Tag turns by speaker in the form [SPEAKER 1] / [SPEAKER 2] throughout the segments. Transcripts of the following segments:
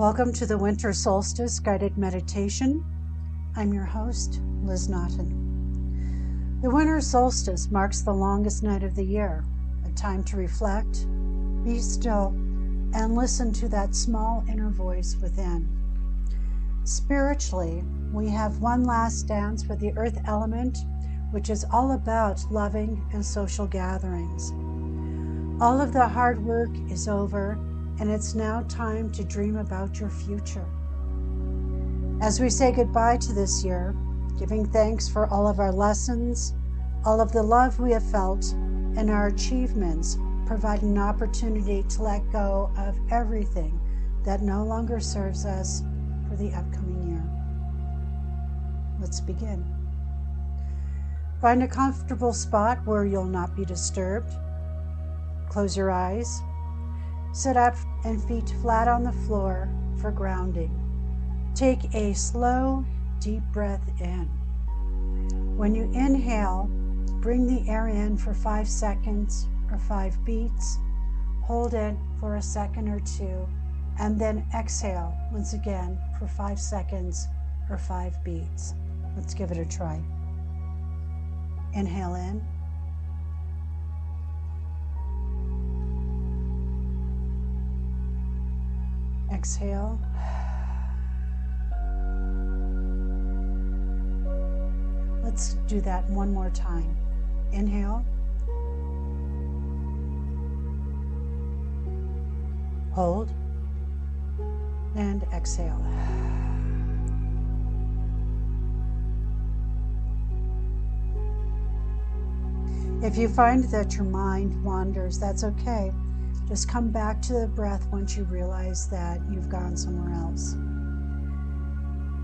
[SPEAKER 1] Welcome to the Winter Solstice Guided Meditation. I'm your host, Lizz Naughton. The Winter Solstice marks the longest night of the year, a time to reflect, be still, and listen to that small inner voice within. Spiritually, we have one last dance with the earth element, which is all about loving and social gatherings. All of the hard work is over, and it's now time to dream about your future. As we say goodbye to this year, giving thanks for all of our lessons, all of the love we have felt, and our achievements, provide an opportunity to let go of everything that no longer serves us for the upcoming year. Let's begin. Find a comfortable spot where you'll not be disturbed. Close your eyes. Sit up and feet flat on the floor for grounding. Take a slow, deep breath in. When you inhale, bring the air in for 5 seconds or 5 beats. Hold it for a second or two, and then exhale once again for 5 seconds or 5 beats. Let's give it a try. Inhale in. Exhale. Let's do that one more time. Inhale. Hold. And exhale. If you find that your mind wanders, that's okay. Just come back to the breath once you realize that you've gone somewhere else.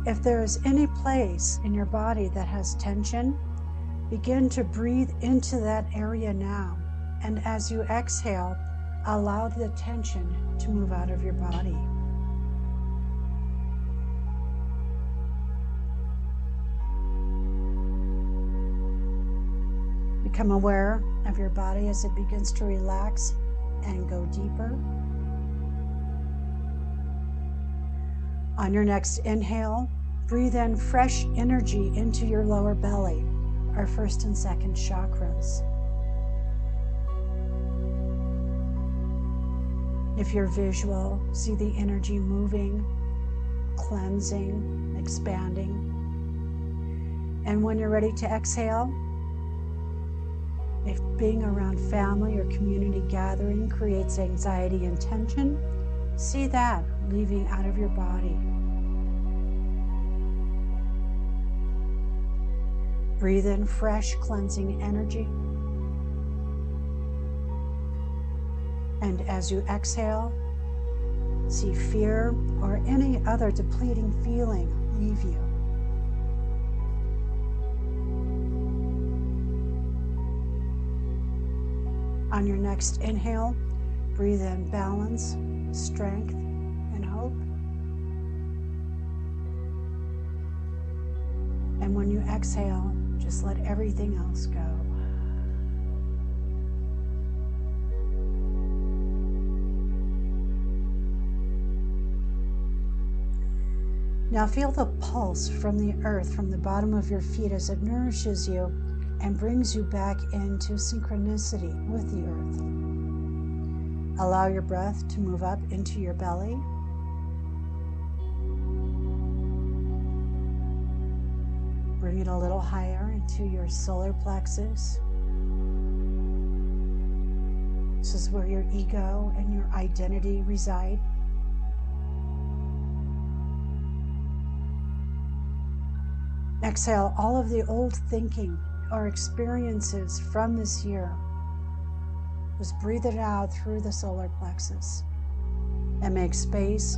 [SPEAKER 1] If there is any place in your body that has tension, begin to breathe into that area now. And as you exhale, allow the tension to move out of your body. Become aware of your body as it begins to relax and go deeper. On your next inhale, breathe in fresh energy into your lower belly, our first and second chakras. If you're visual, see the energy moving, cleansing, expanding. And when you're ready to exhale, if being around family or community gathering creates anxiety and tension, see that leaving out of your body. Breathe in fresh, cleansing energy. And as you exhale, see fear or any other depleting feeling leave you. On your next inhale, breathe in balance, strength, and hope. And when you exhale, just let everything else go. Now feel the pulse from the earth, from the bottom of your feet as it nourishes you and brings you back into synchronicity with the earth. Allow your breath to move up into your belly. Bring it a little higher into your solar plexus. This is where your ego and your identity reside. Exhale all of the old thinking or experiences from this year. Just breathe it out through the solar plexus and make space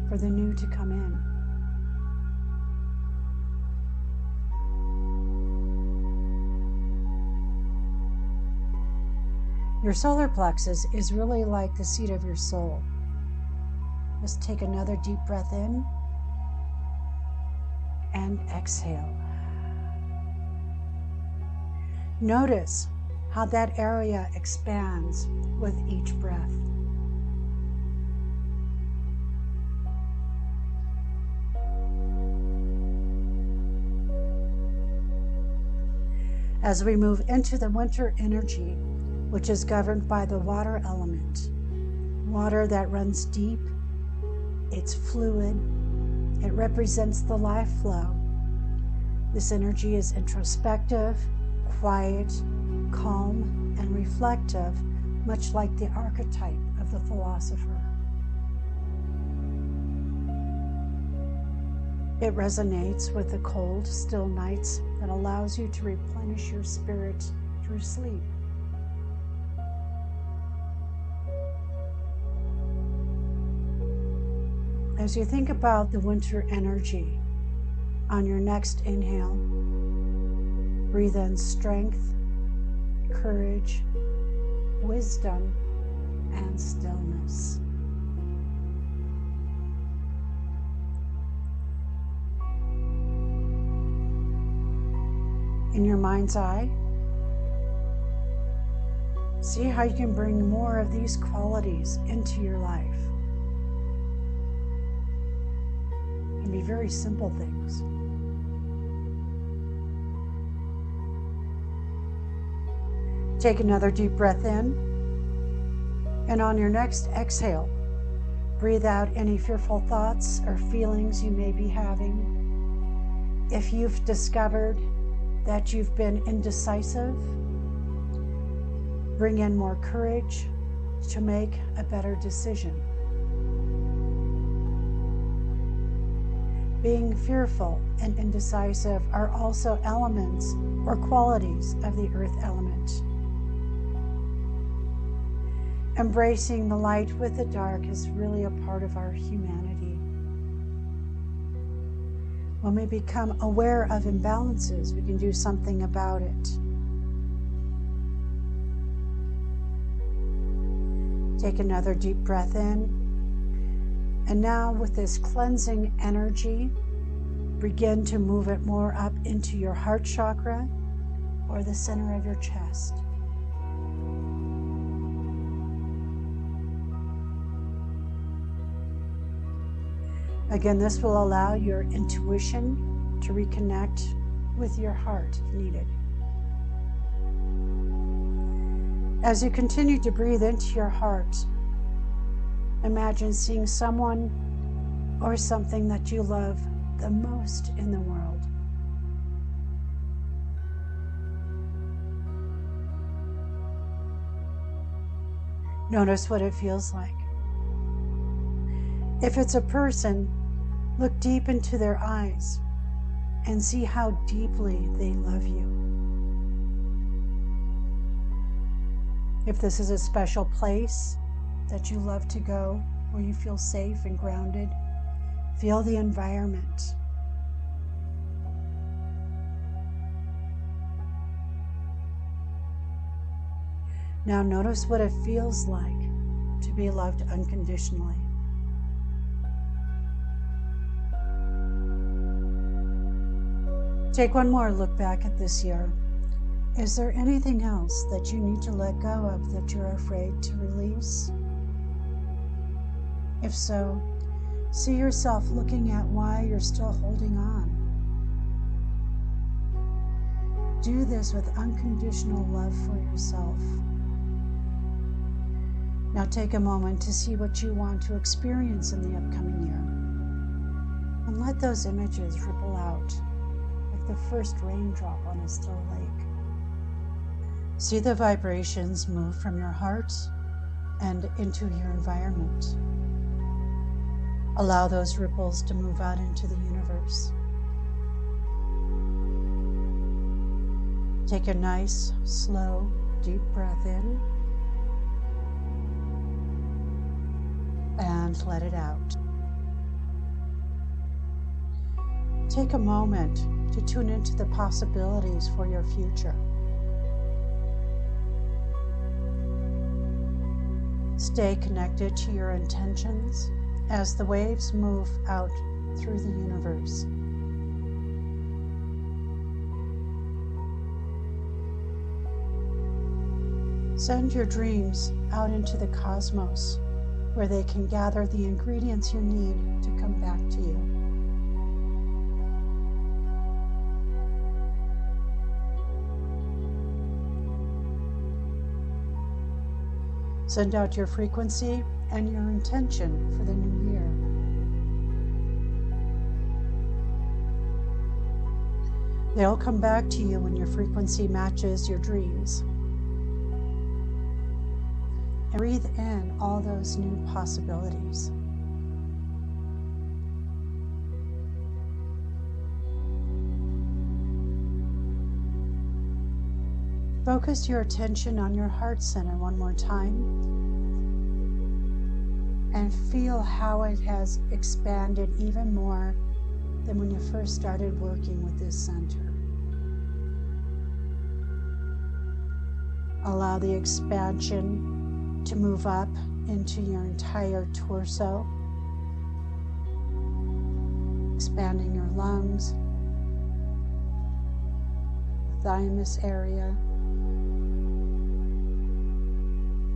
[SPEAKER 1] for the new to come in. Your solar plexus is really like the seat of your soul. Just take another deep breath in and exhale. Notice how that area expands with each breath. as we move into the winter energy, which is governed by the water element. Water that runs deep, it's fluid, it represents the life flow. This energy is introspective, quiet, calm, and reflective, much like the archetype of the philosopher. It resonates with the cold, still nights that allows you to replenish your spirit through sleep. As you think about the winter energy, on your next inhale, breathe in strength, courage, wisdom, and stillness. In your mind's eye, see how you can bring more of these qualities into your life. It can be very simple things. Take another deep breath in, and on your next exhale, breathe out any fearful thoughts or feelings you may be having. If you've discovered that you've been indecisive, bring in more courage to make a better decision. Being fearful and indecisive are also elements or qualities of the earth element. Embracing the light with the dark is really a part of our humanity. When we become aware of imbalances, we can do something about it. Take another deep breath in. And now with this cleansing energy, begin to move it more up into your heart chakra or the center of your chest. Again, this will allow your intuition to reconnect with your heart if needed. As you continue to breathe into your heart, imagine seeing someone or something that you love the most in the world. Notice what it feels like. If it's a person, look deep into their eyes and see how deeply they love you. If this is a special place that you love to go, where you feel safe and grounded, feel the environment. Now notice what it feels like to be loved unconditionally. Take one more look back at this year. Is there anything else that you need to let go of that you're afraid to release? If so, see yourself looking at why you're still holding on. Do this with unconditional love for yourself. Now take a moment to see what you want to experience in the upcoming year. And let those images ripple out like the first raindrop on a still lake. See the vibrations move from your heart and into your environment. Allow those ripples to move out into the universe. Take a nice, slow, deep breath in and let it out. Take a moment to tune into the possibilities for your future. Stay connected to your intentions as the waves move out through the universe. Send your dreams out into the cosmos, where they can gather the ingredients you need to come back to you. Send out your frequency and your intention for the new year. They'll come back to you when your frequency matches your dreams. And breathe in all those new possibilities. Focus your attention on your heart center one more time and feel how it has expanded even more than when you first started working with this center. Allow the expansion to move up into your entire torso, expanding your lungs, thymus area.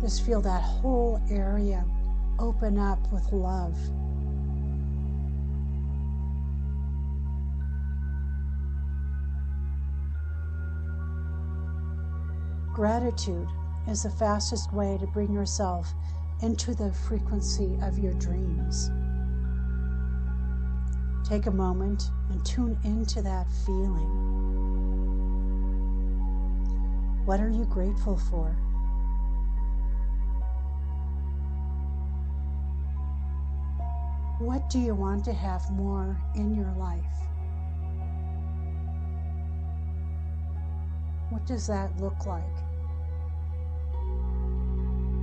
[SPEAKER 1] Just feel that whole area open up with love. Gratitude is the fastest way to bring yourself into the frequency of your dreams. Take a moment and tune into that feeling. What are you grateful for? What do you want to have more in your life? What does that look like?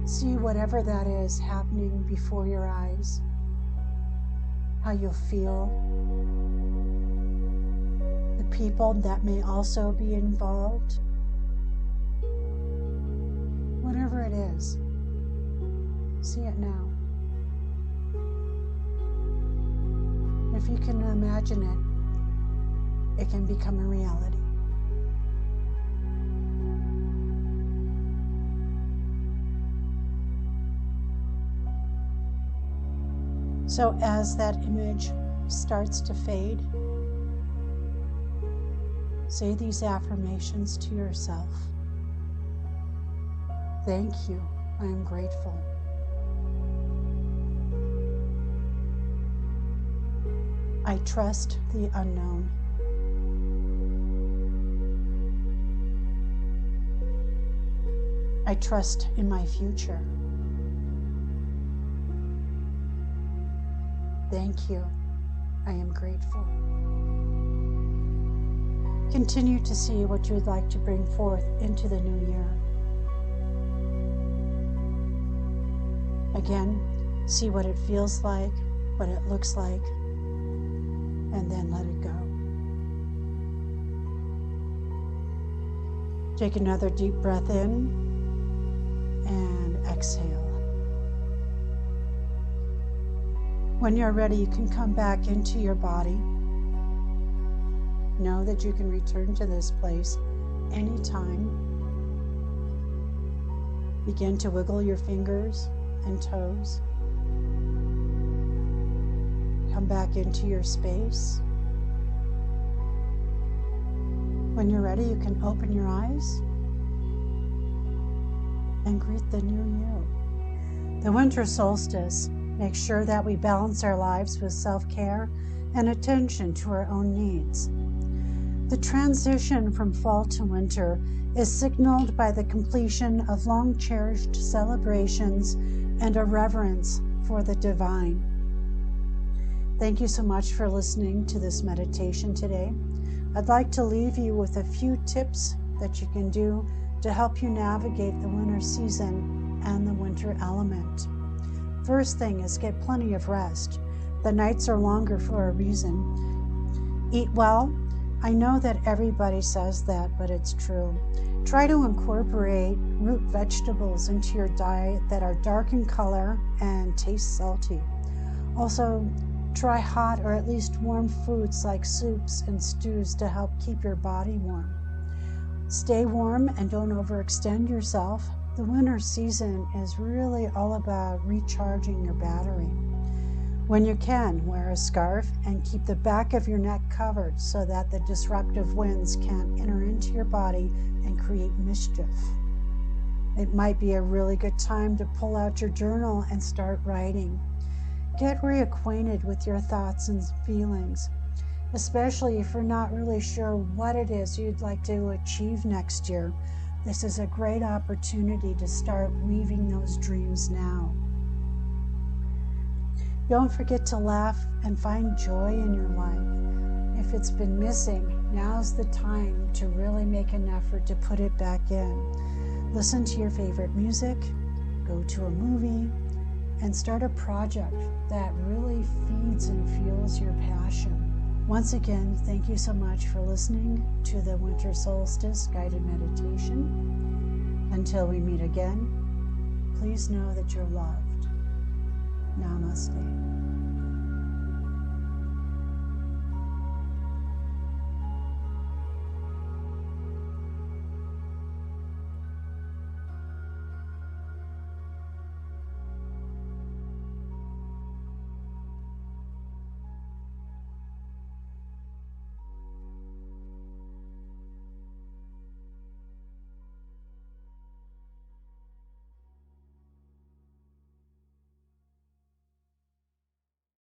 [SPEAKER 1] See whatever that is happening before your eyes, how you'll feel, the people that may also be involved, whatever it is, see it now. If you can imagine it, it can become a reality. So as that image starts to fade, say these affirmations to yourself. Thank you, I am grateful. I trust the unknown. I trust in my future. Thank you. I am grateful. Continue to see what you would like to bring forth into the new year. Again, see what it feels like, what it looks like, and then let it go. Take another deep breath in and exhale. When you're ready, you can come back into your body. Know that you can return to this place anytime. Begin to wiggle your fingers and toes. Come back into your space. When you're ready, you can open your eyes and greet the new you. The winter solstice makes sure that we balance our lives with self-care and attention to our own needs. The transition from fall to winter is signaled by the completion of long-cherished celebrations and a reverence for the divine. Thank you so much for listening to this meditation today. I'd like to leave you with a few tips that you can do to help you navigate the winter season and the winter element. First thing is get plenty of rest. The nights are longer for a reason. Eat well. I know that everybody says that, but it's true. Try to incorporate root vegetables into your diet that are dark in color and taste salty. Also, try hot or at least warm foods like soups and stews to help keep your body warm. Stay warm and don't overextend yourself. The winter season is really all about recharging your battery. When you can, wear a scarf and keep the back of your neck covered so that the disruptive winds can't enter into your body and create mischief. It might be a really good time to pull out your journal and start writing. Get reacquainted with your thoughts and feelings, especially if you're not really sure what it is you'd like to achieve next year. This is a great opportunity to start weaving those dreams now. Don't forget to laugh and find joy in your life. If it's been missing, now's the time to really make an effort to put it back in. Listen to your favorite music, go to a movie, and start a project that really feeds and fuels your passion. Once again, thank you so much for listening to the Winter Solstice Guided Meditation. Until we meet again, please know that you're loved. Namaste.